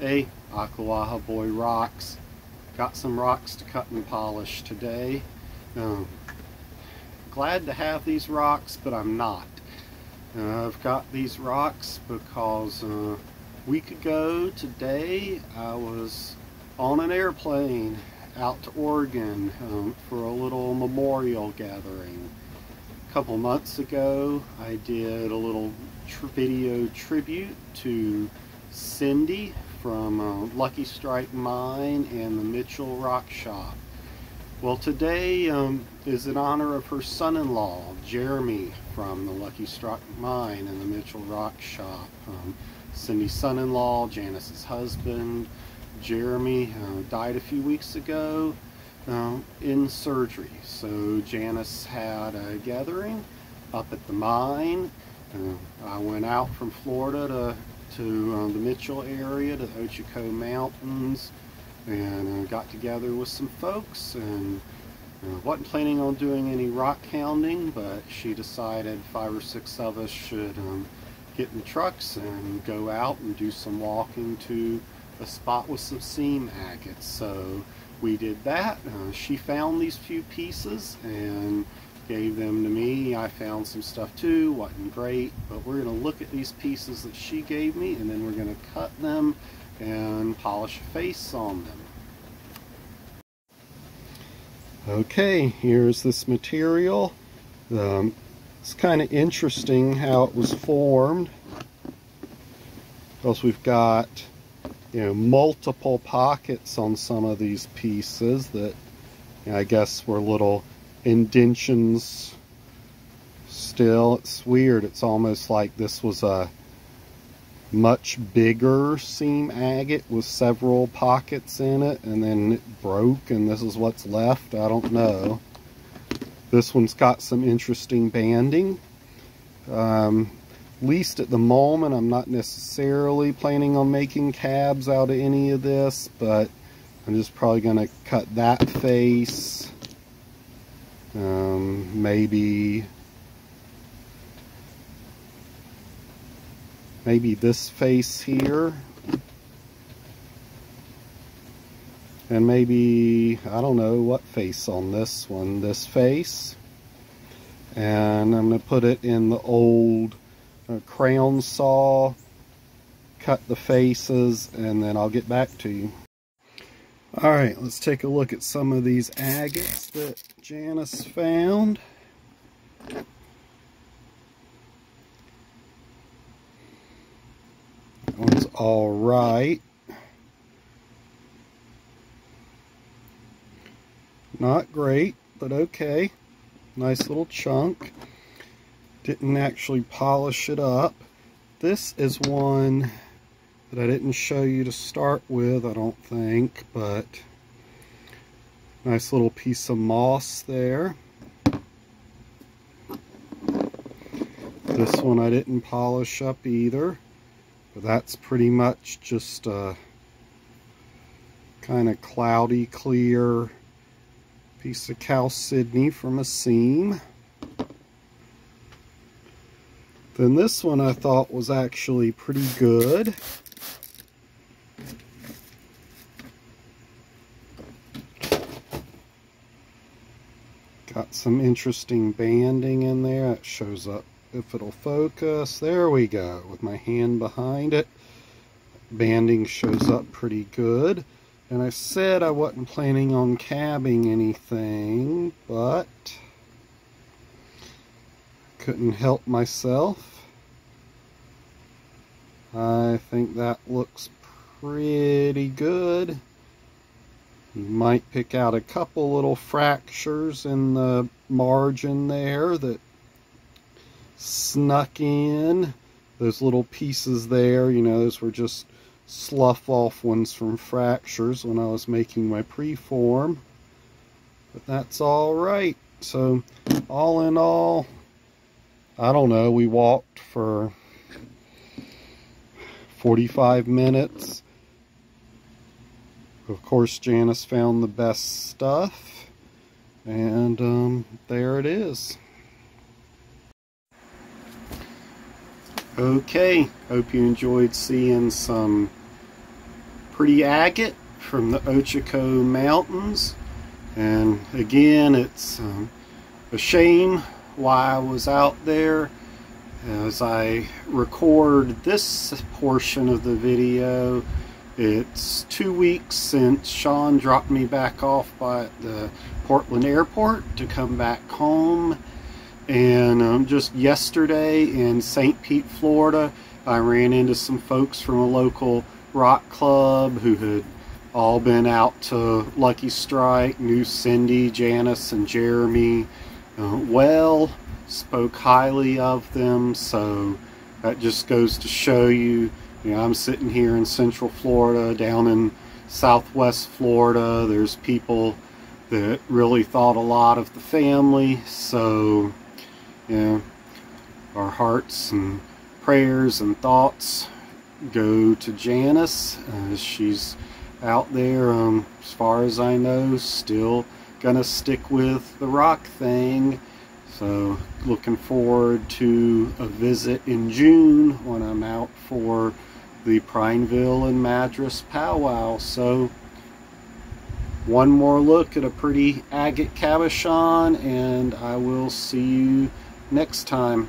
Hey, Akawaha Boy rocks. Got some rocks to cut and polish today. Glad to have these rocks, but I'm not. I've got these rocks because a week ago today I was on an airplane out to Oregon for a little memorial gathering. A couple months ago I did a little video tribute to Cindy from Lucky Strike Mine and the Mitchell Rock Shop. Well, today is in honor of her son-in-law, Jeremy, from the Lucky Strike Mine and the Mitchell Rock Shop. Cindy's son-in-law, Janice's husband, Jeremy, died a few weeks ago in surgery. So Janice had a gathering up at the mine. I went out from Florida to the Mitchell area, to the Ochoco Mountains, and got together with some folks, and wasn't planning on doing any rock hounding, but she decided 5 or 6 of us should get in the trucks and go out and do some walking to a spot with some seam agates. So we did that. She found these few pieces and gave them to me. I found some stuff too, wasn't great, but we're going to look at these pieces that she gave me, and then we're going to cut them and polish a face on them. Okay, here's this material. It's kind of interesting how it was formed, because we've got, multiple pockets on some of these pieces that I guess were little indentions still. It's weird. It's almost like this was a much bigger seam agate with several pockets in it, and then it broke and this is what's left. I don't know. This one's got some interesting banding. At least at the moment I'm not necessarily planning on making cabs out of any of this, but I'm just probably going to cut that face. Maybe this face here, and maybe, I don't know what face on this one, this face, and I'm going to put it in the old crown saw, cut the faces, and then I'll get back to you. Alright, let's take a look at some of these agates that Janice found. That one's alright. Not great, but okay. Nice little chunk. Didn't actually polish it up. This is one that I didn't show you to start with, I don't think, but nice little piece of moss there. This one I didn't polish up either, but that's pretty much just a kind of cloudy, clear piece of chalcedony from a seam. Then this one I thought was actually pretty good. Got some interesting banding in there. It shows up if it'll focus. There we go, with my hand behind it. Banding shows up pretty good. And I said I wasn't planning on cabbing anything, but couldn't help myself. I think that looks pretty good. You might pick out a couple little fractures in the margin there that snuck in. Those little pieces there, those were just slough off ones from fractures when I was making my preform. But that's alright. So, all in all, I don't know, we walked for 45 minutes. Of course, Janice found the best stuff, and there it is. Okay, hope you enjoyed seeing some pretty agate from the Ochako Mountains. And again, it's a shame why I was out there. As I record this portion of the video, it's 2 weeks since Sean dropped me back off by the Portland airport to come back home. And just yesterday in St. Pete, Florida, I ran into some folks from a local rock club who had all been out to Lucky Strike, knew Cindy, Janice, and Jeremy well, spoke highly of them. So that just goes to show you, I'm sitting here in Central Florida, down in Southwest Florida. There's people that really thought a lot of the family. So, our hearts and prayers and thoughts go to Janice. She's out there, as far as I know, still gonna stick with the rock thing. So looking forward to a visit in June when I'm out for the Prineville and Madras powwow. So one more look at a pretty agate cabochon, and I will see you next time.